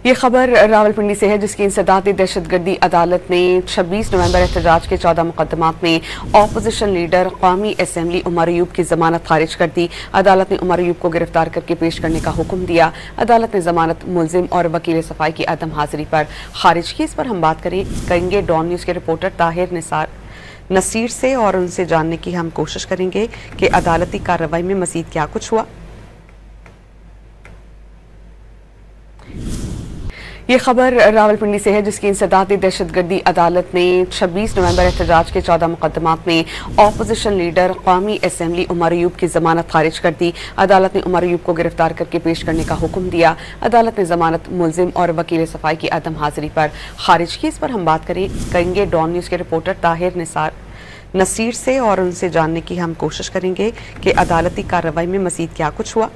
ये खबर रावलपिंडी से है, जिसकी इंसदादी दहशतगर्दी अदालत ने 26 नवंबर एहतजाज के 14 मुकदमात में ऑपोजिशन लीडर कौमी असेंबली उमर अयूब की जमानत खारिज कर दी। अदालत ने उमर अयूब को गिरफ्तार करके पेश करने का हुक्म दिया। अदालत ने जमानत मुलजिम और वकील सफाई की अदम हाजिरी पर खारिज की। इस पर हम बात करेंगे डॉन न्यूज़ के रिपोर्टर ताहिर नसीर से और उनसे जानने की हम कोशिश करेंगे कि अदालती कार्रवाई में मजीद क्या कुछ हुआ। ये खबर रावलपिंडी से है, जिसकी इंसदादी दहशतगर्दी अदालत ने 26 नवंबर एहतजाज के 14 मुकदमात में ऑपोजिशन लीडर कौमी असेंबली उमर अयूब की जमानत खारिज कर दी। अदालत ने उमर अयूब को गिरफ्तार करके पेश करने का हुक्म दिया। अदालत ने जमानत मुलजिम और वकील सफाई की अदम हाजिरी पर खारिज की। इस पर हम बात करेंगे डॉन न्यूज़ के रिपोर्टर ताहिर नसीर से और उनसे जानने की हम कोशिश करेंगे कि अदालती कार्रवाई में मजीद क्या कुछ हुआ।